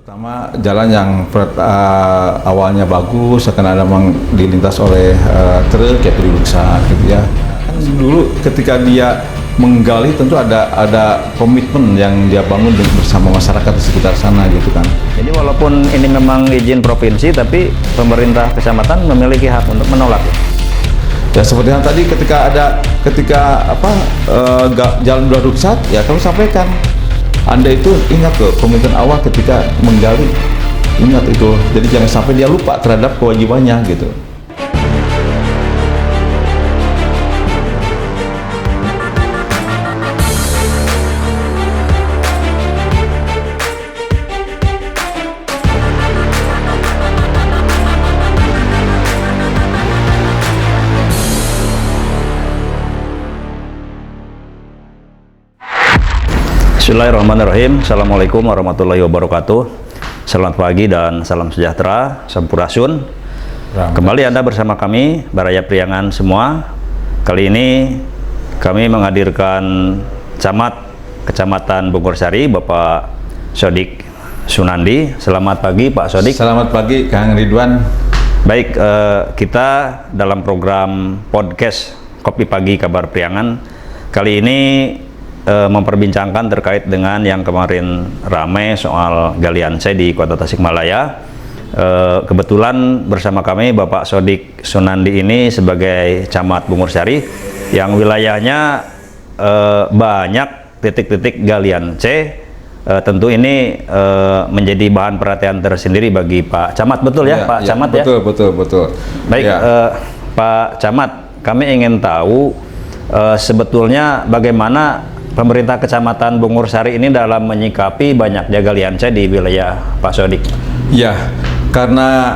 Terutama jalan yang awalnya bagus, akan ada memang dilintas oleh truk ya rusak gitu ya. Kan dulu ketika dia menggali tentu ada komitmen yang dia bangun bersama masyarakat di sekitar sana gitu kan. Jadi walaupun ini memang izin provinsi, tapi pemerintah kecamatan memiliki hak untuk menolak. Ya seperti yang tadi ketika jalan sudah rusak, ya kami sampaikan. Anda itu ingat loh komitmen awal ketika menggali, ingat itu. Jadi jangan sampai dia lupa terhadap kewajibannya gitu. Bismillahirrahmanirrahim. Assalamualaikum warahmatullahi wabarakatuh. Selamat pagi dan salam sejahtera, Sampurasun. Kembali Anda bersama kami, Baraya Priangan semua. Kali ini kami menghadirkan Camat Kecamatan Bungursari, Bapak Sodik Sunandi. Selamat pagi Pak Sodik. Selamat pagi Kang Ridwan. Baik, kita dalam program podcast Kopi Pagi Kabar Priangan kali ini memperbincangkan terkait dengan yang kemarin ramai soal galian C di Kota Tasikmalaya. Kebetulan bersama kami Bapak Sodik Sunandi ini sebagai Camat Bungursari yang wilayahnya banyak titik-titik galian C. Tentu ini menjadi bahan perhatian tersendiri bagi Pak Camat, betul ya, Pak Camat ya? Betul. Baik, ya. Pak Camat, kami ingin tahu sebetulnya bagaimana pemerintah Kecamatan Bungursari ini dalam menyikapi banyaknya galian C di wilayah Pak Sodik. Ya, karena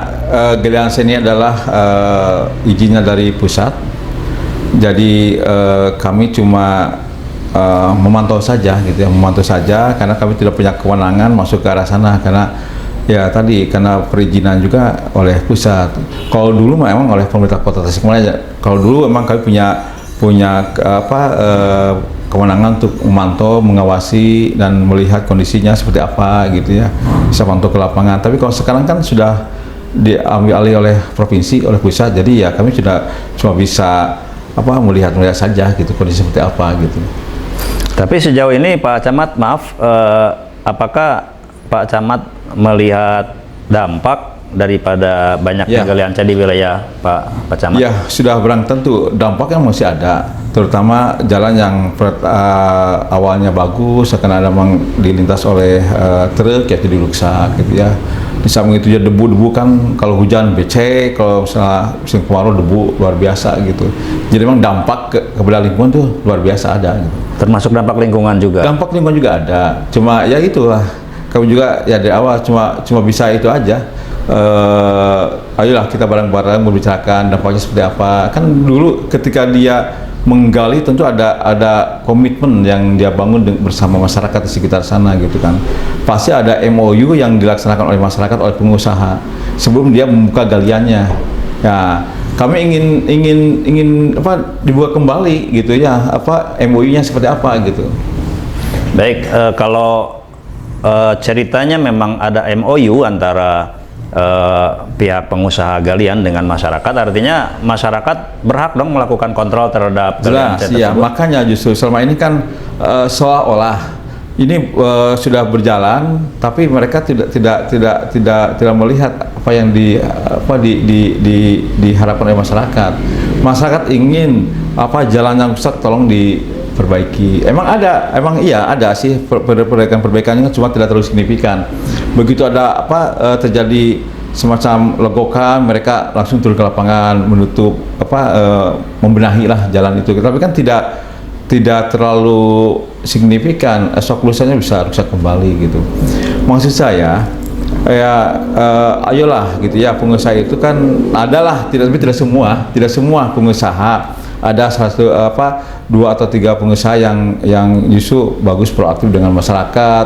galian C ini adalah izinnya dari pusat, jadi kami cuma memantau saja gitu ya, karena kami tidak punya kewenangan masuk ke arah sana karena ya tadi karena perizinan juga oleh pusat. Kalau dulu memang oleh pemerintah Kota Tasikmalaya. Kalau dulu memang kami punya kewenangan untuk memantau, mengawasi dan melihat kondisinya seperti apa gitu ya, bisa pantau ke lapangan. Tapi kalau sekarang kan sudah diambil alih oleh provinsi, oleh pusat, jadi ya kami sudah cuma bisa melihat saja gitu kondisi seperti apa gitu. Tapi sejauh ini Pak Camat, maaf, apakah Pak Camat melihat dampak daripada banyaknya galian C di wilayah Pak Camat? Ya, sudah barang tentu dampaknya masih ada, terutama jalan yang awalnya bagus akan ada memang dilintas oleh truk ya jadi rusak gitu ya. Di samping itu ya debu-debu kan, kalau hujan becek, kalau misalnya musim kemarau debu luar biasa gitu. Jadi memang dampak kepada lingkungan tuh luar biasa ada gitu. Termasuk dampak lingkungan juga? Dampak lingkungan juga ada, cuma ya itulah, kami juga ya dari awal cuma bisa itu aja. Ayolah kita bareng-bareng membicarakan dampaknya seperti apa. Kan dulu ketika dia menggali tentu ada komitmen yang dia bangun bersama masyarakat di sekitar sana gitu kan. Pasti ada MOU yang dilaksanakan oleh masyarakat, oleh pengusaha sebelum dia membuka galiannya. Ya, kami ingin dibuka kembali gitu ya, MOU-nya seperti apa gitu. Baik, kalau ceritanya memang ada MOU antara pihak pengusaha galian dengan masyarakat, artinya masyarakat berhak dong melakukan kontrol terhadap galian C tersebut. Ya, makanya justru selama ini kan seolah-olah ini sudah berjalan, tapi mereka tidak melihat apa yang diharapkan oleh masyarakat. Masyarakat ingin jalan yang rusak tolong diperbaiki. Emang ada sih perbaikannya, cuma tidak terlalu signifikan. Begitu ada terjadi semacam legokan, mereka langsung turun ke lapangan menutup membenahi lah jalan itu. Tapi kan tidak terlalu signifikan, esok lusanya bisa rusak kembali gitu. Maksud saya ayolah gitu ya, pengusaha itu kan adalah tidak semua pengusaha. Ada dua atau tiga pengusaha yang justru bagus proaktif dengan masyarakat,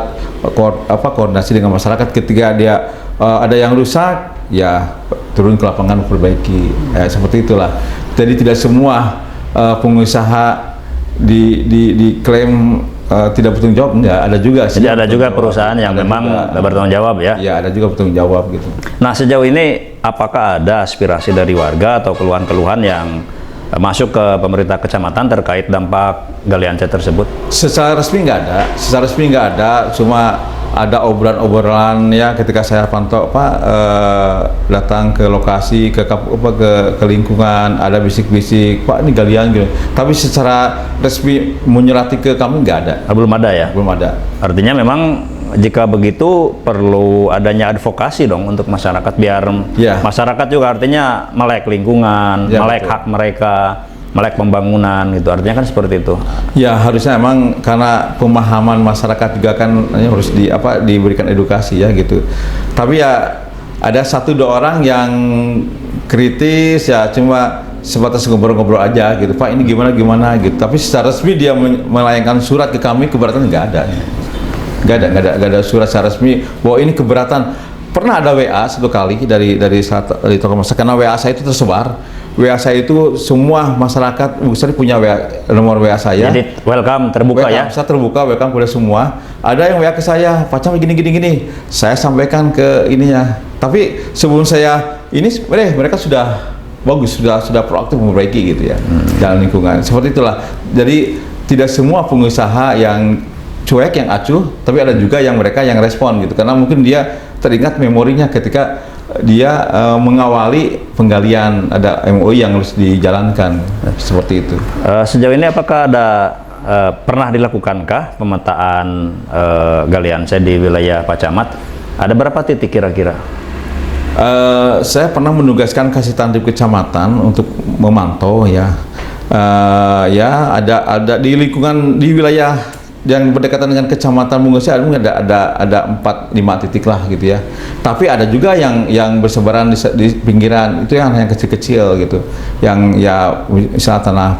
koordinasi dengan masyarakat. Ketika dia ada yang rusak, ya turun ke lapangan perbaiki. Seperti itulah. Jadi tidak semua pengusaha diklaim tidak bertanggung jawab, enggak, ada juga sih. Jadi ada juga perusahaan yang Ada memang juga. bertanggung jawab ya. Ya, ada juga bertanggung jawab gitu. Nah, sejauh ini apakah ada aspirasi dari warga atau keluhan-keluhan yang masuk ke pemerintah kecamatan terkait dampak galian C tersebut? Secara resmi nggak ada, cuma ada obrolan-obrolan ya ketika saya pantau Pak, datang ke lokasi, ke lingkungan, ada bisik-bisik, Pak ini galian gitu. Tapi secara resmi menyurati ke kami nggak ada. Belum ada ya? Belum ada. Artinya memang jika begitu perlu adanya advokasi dong untuk masyarakat, biar Ya. masyarakat juga artinya melek lingkungan, Ya, melek betul. hak mereka, melek pembangunan gitu. Artinya kan seperti itu. Ya harusnya emang karena pemahaman masyarakat juga kan harus diberikan edukasi ya gitu. Tapi ya ada 1-2 orang yang kritis ya, cuma sebatas ngobrol-ngobrol aja gitu. Pak ini gimana gitu. Tapi secara resmi dia melayangkan surat ke kami keberatan nggak ada. Nggak ada surat secara resmi bahwa ini keberatan. Pernah ada WA satu kali dari tokoh masyarakat, karena WA saya itu tersebar. WA saya itu semua masyarakat Bugis punya nomor WA saya. Jadi welcome, terbuka ya. Saya terbuka, welcome kepada semua. Ada yang WA ke saya, Pak Camat gini. Saya sampaikan ke ininya. Tapi sebelum saya ini, mereka sudah bagus, sudah proaktif memperbaiki gitu ya, dalam lingkungan. Seperti itulah. Jadi tidak semua pengusaha yang cuek, yang acuh, tapi ada juga yang mereka yang respon gitu. Karena mungkin dia teringat memorinya ketika dia mengawali penggalian, ada MOU yang harus dijalankan seperti itu. Sejauh ini apakah ada pernah dilakukankah pemetaan galian C di wilayah Pak Camat? Ada berapa titik kira-kira? Saya pernah menugaskan Kasitantip Kecamatan untuk memantau ya. Ya ada di lingkungan di wilayah yang berdekatan dengan Kecamatan Bunggus ada 4-5 titik lah gitu ya. Tapi ada juga yang bersebaran di pinggiran, itu yang kecil-kecil gitu. Yang ya misalnya tanah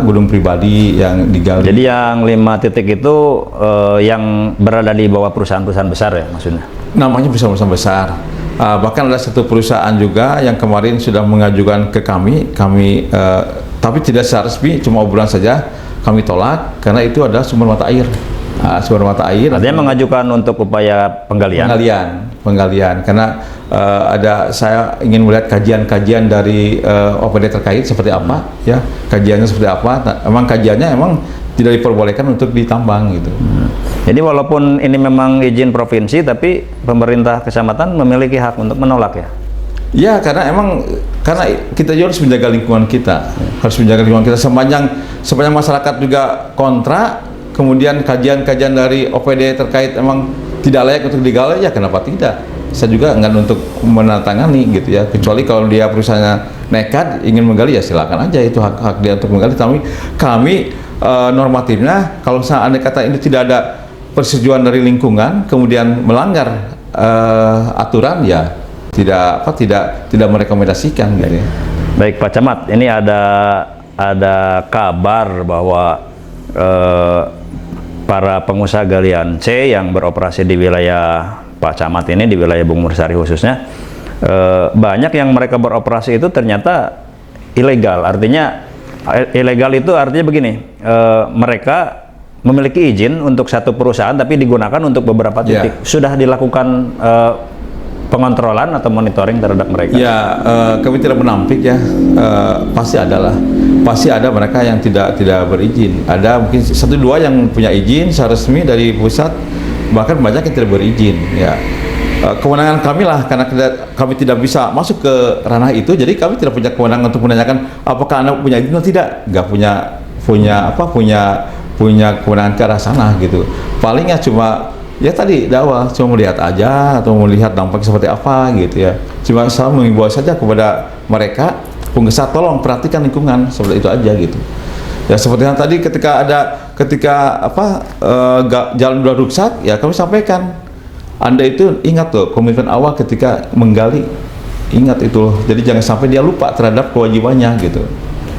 gedung pribadi yang digali. Jadi yang 5 titik itu yang berada di bawah perusahaan-perusahaan besar ya maksudnya? Namanya perusahaan besar. Bahkan ada satu perusahaan juga yang kemarin sudah mengajukan ke kami tapi tidak secara resmi, cuma obrolan saja. Kami tolak karena itu adalah sumber mata air. Sumber mata air. Artinya mengajukan untuk upaya penggalian. Penggalian. Karena saya ingin melihat kajian-kajian dari OPD terkait seperti apa, ya. Kajiannya seperti apa. Emang kajiannya tidak diperbolehkan untuk ditambang gitu. Jadi walaupun ini memang izin provinsi, tapi pemerintah kecamatan memiliki hak untuk menolak ya? Ya, karena kita juga harus menjaga lingkungan kita, sepanjang masyarakat juga kontra, kemudian kajian-kajian dari OPD terkait emang tidak layak untuk digali, ya kenapa tidak? Saya juga enggak untuk menandatangani gitu ya, kecuali kalau dia perusahaannya nekat ingin menggali, ya silakan aja, itu hak dia untuk menggali. Tapi kami normatifnya kalau seandainya kata ini tidak ada persetujuan dari lingkungan, kemudian melanggar aturan, ya tidak merekomendasikan gitu ya. Baik Pak Camat, ini ada kabar bahwa para pengusaha galian C yang beroperasi di wilayah Pak Camat ini, di wilayah Bungursari khususnya, banyak yang mereka beroperasi itu ternyata ilegal. Artinya ilegal itu artinya begini, mereka memiliki izin untuk satu perusahaan tapi digunakan untuk beberapa titik. Sudah dilakukan pengontrolan atau monitoring terhadap mereka? Ya, kami tidak menampik ya. Pasti ada mereka yang tidak berizin. Ada mungkin 1-2 yang punya izin secara resmi dari pusat, bahkan banyak yang tidak berizin. Ya, kewenangan kami lah, karena kami tidak bisa masuk ke ranah itu, jadi kami tidak punya kewenangan untuk menanyakan apakah Anda punya izin atau tidak. Nggak punya kewenangan ke arah sana gitu. Palingnya cuma ya tadi dakwah, cuma melihat aja atau melihat dampak seperti apa gitu ya. Cuma saya mengimbau saja kepada mereka pengusaha, tolong perhatikan lingkungan, seperti itu aja gitu. Ya seperti yang tadi ketika jalan udah rusak, ya kami sampaikan, Anda itu ingat tuh komitmen awal ketika menggali, ingat itu loh. Jadi jangan sampai dia lupa terhadap kewajibannya gitu.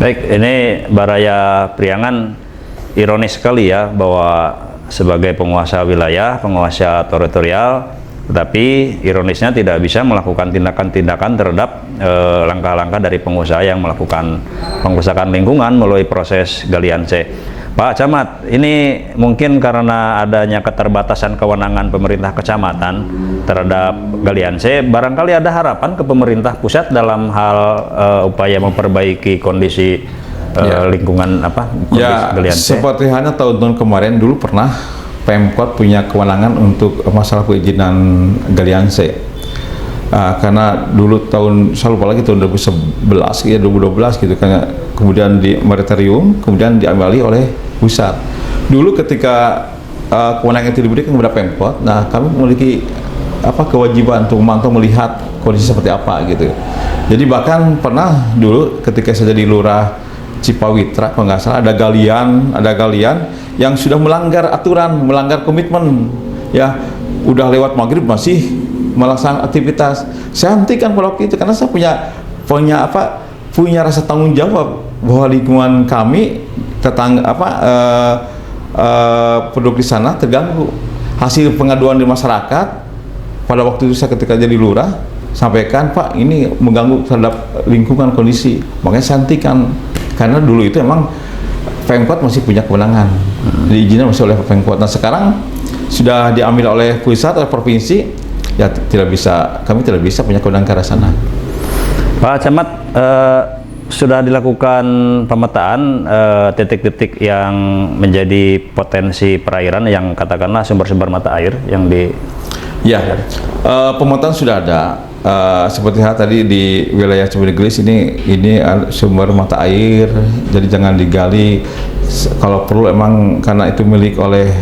Baik, ini Baraya Priangan ironis sekali ya, bahwa sebagai penguasa wilayah, penguasa teritorial, tetapi ironisnya tidak bisa melakukan tindakan-tindakan terhadap langkah-langkah dari pengusaha yang melakukan pengrusakan lingkungan melalui proses galian C. Pak Camat, ini mungkin karena adanya keterbatasan kewenangan pemerintah kecamatan terhadap Galian C, barangkali ada harapan ke pemerintah pusat dalam hal upaya memperbaiki kondisi lingkungan Ya, Galian C. seperti halnya tahun-tahun kemarin dulu pernah Pemkot punya kewenangan untuk masalah perizinan Galian C. Karena dulu saya lupa lagi tahun 2011 ya 2012 gitu kan, kemudian di moratorium, kemudian diambil oleh pusat. Dulu ketika kewenangan itu diberikan kepada Pemkot, nah kami memiliki kewajiban untuk memantau melihat kondisi seperti apa gitu. Jadi bahkan pernah dulu ketika saya jadi lurah Cipawitra, kalau nggak salah ada galian yang sudah melanggar aturan, melanggar komitmen, ya udah lewat maghrib masih melaksanakan aktivitas. Saya hentikan pada waktu itu karena saya punya rasa tanggung jawab bahwa lingkungan kami penduduk di sana terganggu. Hasil pengaduan di masyarakat pada waktu itu saya ketika jadi lurah sampaikan, Pak, ini mengganggu terhadap lingkungan kondisi, makanya saya hentikan. Karena dulu itu emang Pemkot masih punya kewenangan, diizinkan masih oleh Pemkot. Nah sekarang sudah diambil oleh pusat, oleh provinsi, ya kami tidak bisa punya kewenangan ke arah sana. Pak Camat, sudah dilakukan pemetaan titik-titik yang menjadi potensi perairan yang katakanlah sumber-sumber mata air yang di... Ya, pemetaan sudah ada. Seperti tadi di wilayah Cibedegelis ini sumber mata air, jadi jangan digali. Kalau perlu emang karena itu milik oleh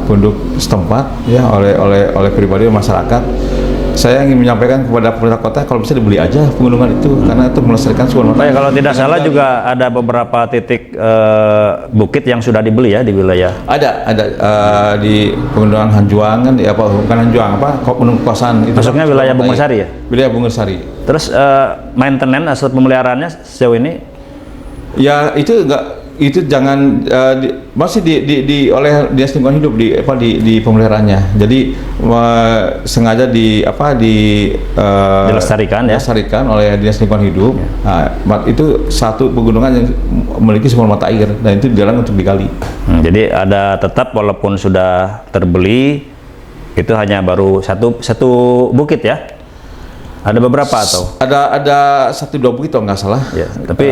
penduduk setempat, ya oleh pribadi masyarakat. Saya ingin menyampaikan kepada pemerintah kota kalau bisa dibeli aja pegunungan itu, karena itu melestarikan sumber mata air. Kalau tidak salah juga ada beberapa titik bukit yang sudah dibeli ya di wilayah. Ada di Pegunungan Hanjuangan, bukan Hanjuang, Gunung Kosan itu. Masuknya wilayah Bungursari ya? Wilayah Bungursari. Terus maintenance atau pemeliharaannya sejauh ini? Ya itu jangan masih oleh Dinas Lingkungan Hidup di pemeliharaannya. Jadi sengaja dilestarikan oleh Dinas Lingkungan Hidup. Ya. Nah, itu satu pegunungan yang memiliki sumber mata air dan itu dilarang untuk digali. Jadi ada tetap walaupun sudah terbeli itu hanya baru satu bukit ya? Ada beberapa atau? Ada 1-2 bukit kalau nggak salah. Ya, tapi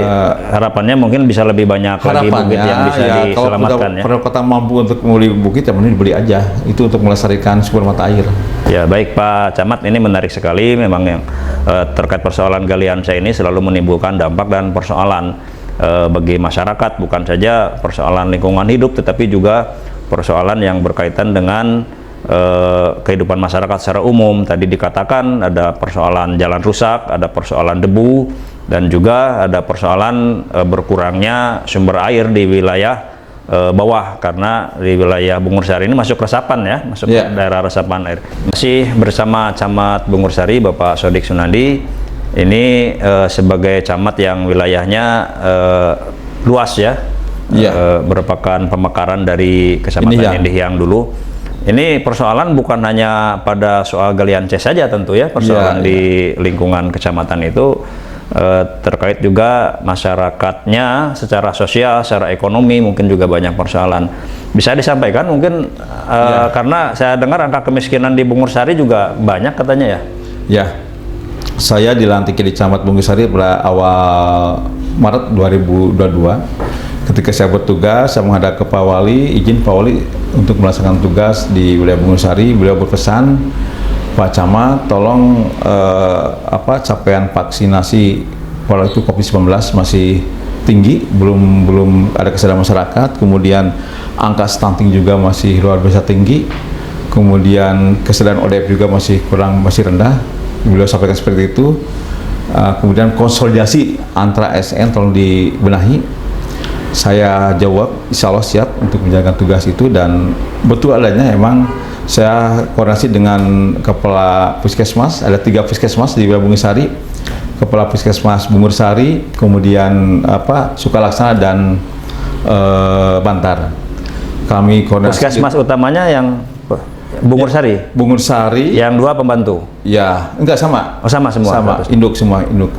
harapannya mungkin bisa lebih banyak lagi bukit yang bisa diselamatkan ya. Kalau kota mampu untuk membeli bukit, ya mending dibeli aja. Itu untuk melestarikan sumber mata air. Ya baik Pak Camat, ini menarik sekali memang yang terkait persoalan Galian C ini selalu menimbulkan dampak dan persoalan bagi masyarakat, bukan saja persoalan lingkungan hidup tetapi juga persoalan yang berkaitan dengan kehidupan masyarakat secara umum. Tadi dikatakan ada persoalan jalan rusak, ada persoalan debu, dan juga ada persoalan berkurangnya sumber air di wilayah bawah karena di wilayah Bungursari ini masuk resapan ya, masuk daerah resapan air. Masih bersama Camat Bungursari Bapak Sodik Sunandi. Ini sebagai camat yang wilayahnya luas ya, merupakan pemekaran dari Kecamatan Indihiyang dulu. Ini persoalan bukan hanya pada soal Galian C saja tentu ya, persoalan di lingkungan kecamatan itu terkait juga masyarakatnya secara sosial, secara ekonomi mungkin juga banyak persoalan. Bisa disampaikan mungkin karena saya dengar angka kemiskinan di Bungursari juga banyak katanya ya? Ya, saya dilantik di Camat Bungursari pada awal Maret 2022. Ketika saya bertugas, saya menghadap ke Pak Wali, izin Pak Wali untuk melaksanakan tugas di wilayah Bungursari. Beliau berpesan, Pak Camat, tolong capaian vaksinasi pada itu COVID-19 masih tinggi, belum ada kesadaran masyarakat. Kemudian angka stunting juga masih luar biasa tinggi. Kemudian kesadaran ODP juga masih rendah. Beliau sampaikan seperti itu. Kemudian konsolidasi antara ASN tolong dibenahi. Saya jawab, insya Allah siap untuk menjalankan tugas itu, dan betul adanya emang saya koordinasi dengan Kepala Puskesmas, ada 3 Puskesmas di wilayah Bungursari, Kepala Puskesmas Bungursari, kemudian Sukalaksana dan Bantar. Kami koordinasi. Puskesmas utamanya yang Bungursari? Bungursari. Yang 2 pembantu? Ya, enggak sama. Oh sama semua? Sama, induk semua, induk.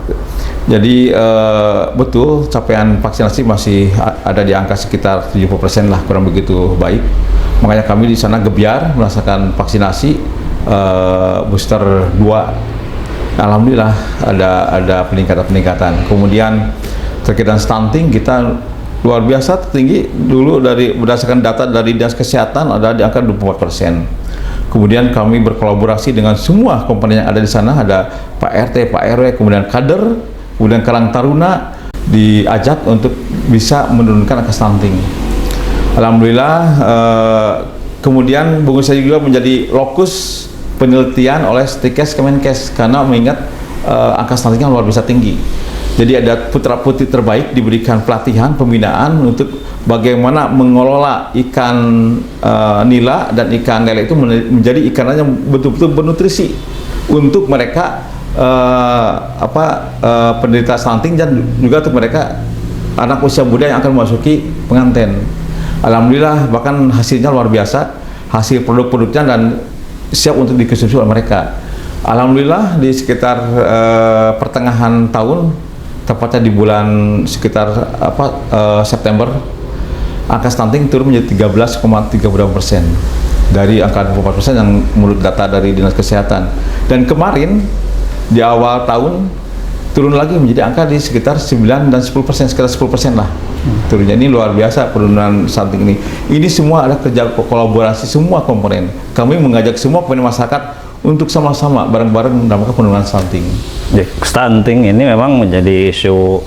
Jadi betul capaian vaksinasi masih ada di angka sekitar 70% lah, kurang begitu baik. Makanya kami di sana gebyar melaksanakan vaksinasi booster 2. Alhamdulillah ada peningkatan. Kemudian terkait dengan stunting kita luar biasa tinggi dulu dari berdasarkan data dari Dinas Kesehatan ada di angka 24%. Kemudian kami berkolaborasi dengan semua komponen yang ada di sana, ada Pak RT, Pak RW, kemudian kader, kemudian Karang Taruna diajak untuk bisa menurunkan angka stunting. Alhamdulillah, kemudian Bungkul saya juga menjadi lokus penelitian oleh Stikes Kemenkes karena mengingat angka stuntingnya luar biasa tinggi. Jadi ada putra-putri terbaik diberikan pelatihan pembinaan untuk bagaimana mengelola ikan nila dan ikan lele itu menjadi ikan yang betul-betul bernutrisi untuk mereka penderita stunting dan juga untuk mereka anak usia muda yang akan memasuki pengantin. Alhamdulillah bahkan hasilnya luar biasa, hasil produk-produknya dan siap untuk dikonsumsi oleh mereka. Alhamdulillah di sekitar pertengahan tahun, tepatnya di bulan sekitar September, angka stunting turun menjadi 13,32% dari angka 24% yang menurut data dari Dinas Kesehatan. Dan kemarin di awal tahun turun lagi menjadi angka di sekitar 9 dan 10%, sekitar 10% lah turunnya. Ini luar biasa penurunan stunting ini. Ini semua ada kerja kolaborasi semua komponen. Kami mengajak semua komponen masyarakat untuk sama-sama bareng-bareng dalam penurunan stunting. Stunting ini memang menjadi isu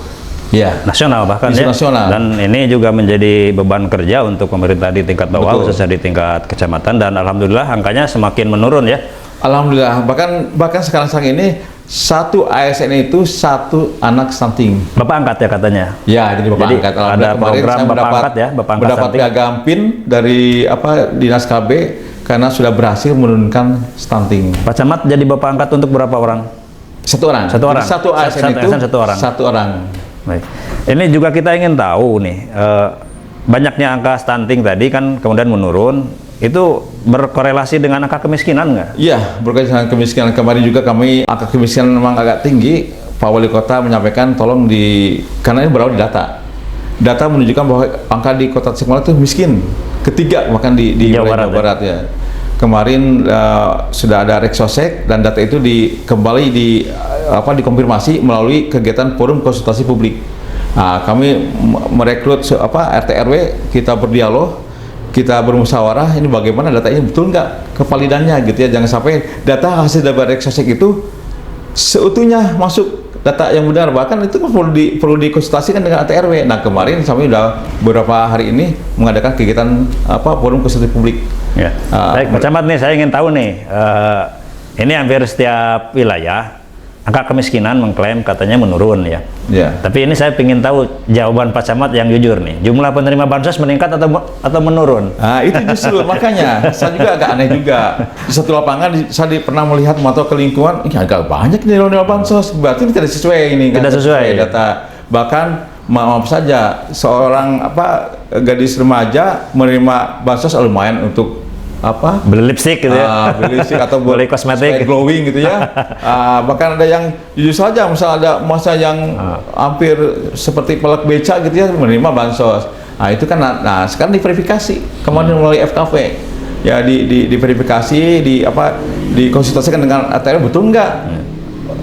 nasional bahkan isu nasional. Dan ini juga menjadi beban kerja untuk pemerintah di tingkat bawah, khususnya di tingkat kecamatan, dan alhamdulillah angkanya semakin menurun ya. Alhamdulillah, bahkan sekarang ini satu ASN itu satu anak stunting. Bapak angkat ya katanya? Ya, jadi Bapak angkat. Ada program Bapak angkat ya, Bapak angkat mendapat piagam PIN dari Dinas KB karena sudah berhasil menurunkan stunting. Pak Camat jadi Bapak angkat untuk berapa orang? Satu orang. Satu orang. Satu ASN itu satu orang. Baik. Ini juga kita ingin tahu nih, banyaknya angka stunting tadi kan kemudian menurun, itu berkorelasi dengan angka kemiskinan nggak? Iya, berkaitan dengan kemiskinan. Kemarin juga kami angka kemiskinan memang agak tinggi. Pak Wali Kota menyampaikan tolong karena ini berawal di data. Data menunjukkan bahwa angka di Kota Tasikmalaya itu miskin, ketiga bahkan di Jawa Barat ya. Kemarin sudah ada Reksosek dan data itu kembali dikonfirmasi melalui kegiatan forum konsultasi publik. Nah, kami merekrut RT RW, kita berdialog, kita bermusyawarah ini bagaimana datanya betul nggak kevalidannya gitu ya. Jangan sampai data hasil dari Reksosek itu seutuhnya masuk data yang benar, bahkan itu perlu dikonsultasikan dengan RT RW. Nah, kemarin kami sudah beberapa hari ini mengadakan kegiatan forum konsultasi publik. Ya. Baik, Pak Camat nih, saya ingin tahu nih, ini hampir setiap wilayah angka kemiskinan mengklaim katanya menurun ya. Ya. Tapi ini saya ingin tahu jawaban Pak Camat yang jujur nih, jumlah penerima bansos meningkat atau menurun? Nah, itu justru makanya saya juga agak aneh juga. Di satu lapangan saya pernah melihat memantau ke lingkungan, ini agak banyak nih penerima bansos, berarti ini tidak sesuai ini. Tidak sesuai data. Bahkan maaf saja seorang gadis remaja menerima bansos lumayan untuk beli lipstik gitu ya, beli lipstik atau beli kosmetik glowing gitu ya. Bahkan ada yang jujur saja, misal ada masa yang hampir seperti pelek beca gitu ya menerima bansos. Nah itu kan, sekarang diverifikasi kemarin melalui FKV ya, diverifikasi, dikonsultasikan dengan ATR betul nggak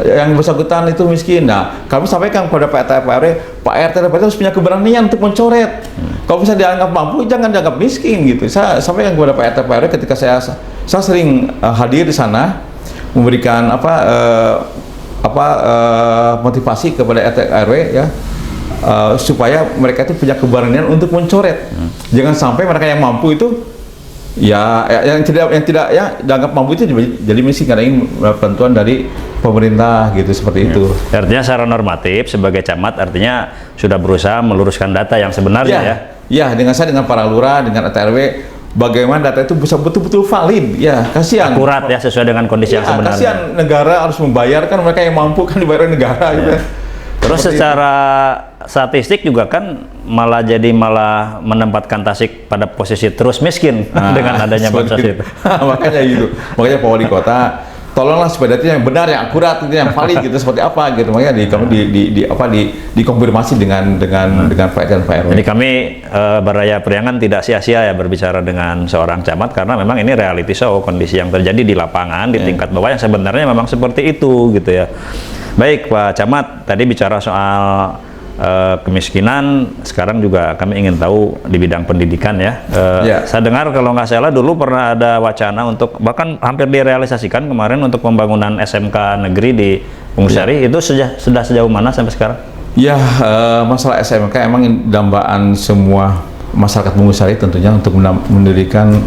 yang bersangkutan itu miskin. Nah, kami sampaikan kepada Pak RT RW, Pak RT RW harus punya keberanian untuk mencoret. Kalau bisa dianggap mampu, jangan dianggap miskin gitu. Saya sampaikan kepada Pak RT RW ketika saya sering hadir di sana memberikan motivasi kepada RT RW ya, supaya mereka itu punya keberanian untuk mencoret. Jangan sampai mereka yang mampu itu yang tidak dianggap mampu itu jadi miskin karena ini bantuan dari pemerintah gitu, seperti itu. Artinya secara normatif sebagai camat artinya sudah berusaha meluruskan data yang sebenarnya ya. Ya, dengan para lurah, dengan RT RW, bagaimana data itu bisa betul-betul valid. Ya, kasihan. Akurat ya, sesuai dengan kondisi yang sebenarnya. Kasihan negara harus membayarkan, mereka yang mampu kan dibayar negara gitu. Terus secara statistik juga kan malah menempatkan Tasik pada posisi terus miskin dengan adanya bansos itu. Makanya gitu. Makanya Pak Wali Kota tolonglah supaya data yang benar, yang akurat, itu yang valid gitu seperti apa gitu. Makanya dikonfirmasi dengan Pak RT dan Pak RW. Jadi kami Baraya Priangan tidak sia-sia ya berbicara dengan seorang camat, karena memang ini reality show, kondisi yang terjadi di lapangan di tingkat bawah yang sebenarnya memang seperti itu gitu ya. Baik Pak Camat, tadi bicara soal kemiskinan, sekarang juga kami ingin tahu di bidang pendidikan ya. Saya dengar kalau nggak salah dulu pernah ada wacana untuk, bahkan hampir direalisasikan kemarin untuk pembangunan SMK negeri di Bungusari. Itu sudah sejauh mana sampai sekarang? Ya, masalah SMK emang dambaan semua masyarakat Bungusari tentunya untuk mendirikan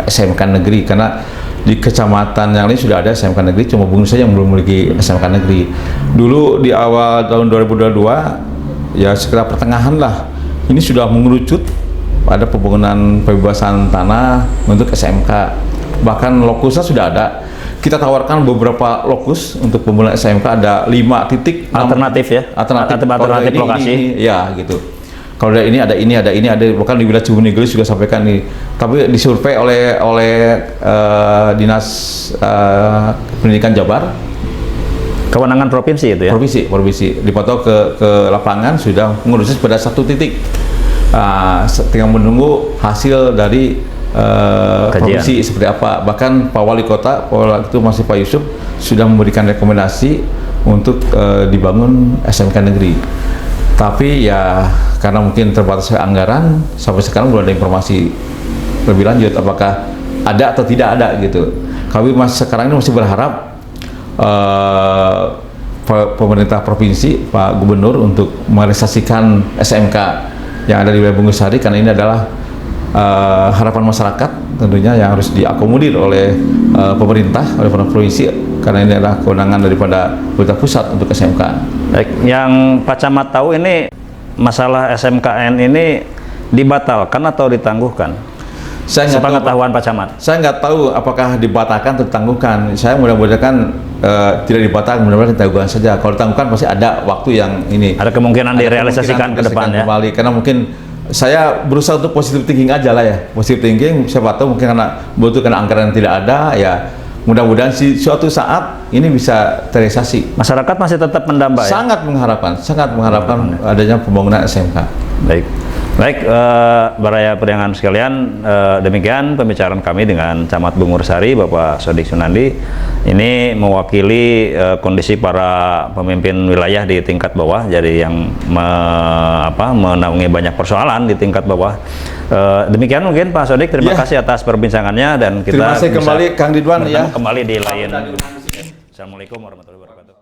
SMK negeri, karena di kecamatan yang lain sudah ada SMK negeri, cuma Bungusari yang belum memiliki SMK negeri. Dulu di awal tahun 2022 ya sekitar pertengahan lah, ini sudah mengerucut pada pembangunan pembebasan tanah untuk SMK, bahkan lokusnya sudah ada. Kita tawarkan beberapa lokus untuk pembangunan SMK, ada 5 titik alternatif ya, alternatif lokasi ya gitu. Kalau ada ini, bahkan di wilayah Cibunyi Gelis juga sampaikan nih, tapi disurvei oleh Dinas Pendidikan Jabar, kewenangan provinsi itu ya? Provinsi dipantau ke lapangan, sudah mengurusi pada satu titik. Tinggal menunggu hasil dari provinsi seperti apa. Bahkan Pak Wali Kota, waktu itu masih Pak Yusuf, sudah memberikan rekomendasi untuk dibangun SMK negeri. Tapi ya karena mungkin terbatasnya anggaran, sampai sekarang belum ada informasi lebih lanjut apakah ada atau tidak ada gitu. Kami sekarang ini masih berharap pemerintah provinsi, Pak Gubernur, untuk merealisasikan SMK yang ada di wilayah Bungusari, karena ini adalah harapan masyarakat tentunya yang harus diakomodir oleh pemerintah, oleh provinsi, karena ini adalah kewenangan daripada pemerintah pusat untuk SMK. Baik, yang Pak Camat tahu ini masalah SMKN ini dibatalkan atau ditangguhkan? Sepengetahuan Pak Camat. Saya nggak tahu apakah dibatalkan atau ditangguhkan. Saya mudah-mudahan tidak dibatalkan, mudah-mudahan ditangguhkan saja. Kalau ditangguhkan pasti ada waktu yang ini. Ada kemungkinan direalisasikan ke depan ya. Kembali. Karena mungkin saya berusaha untuk positive thinking aja lah ya. Positive thinking, siapa tahu mungkin karena butuhkan anggaran yang tidak ada ya. Mudah-mudahan suatu saat ini bisa terrealisasi. Masyarakat masih tetap mendamba ya? Sangat mengharapkan adanya pembangunan SMK. Baik, Baraya Priangan sekalian, demikian pembicaraan kami dengan Camat Bungursari, Bapak Sodik Sunandi. Ini mewakili kondisi para pemimpin wilayah di tingkat bawah, jadi yang menaungi banyak persoalan di tingkat bawah. Demikian mungkin Pak Sodik, terima kasih atas perbincangannya, dan kita terima kasih kembali Kang Ridwan ya. Kembali di lain. Assalamualaikum warahmatullahi wabarakatuh.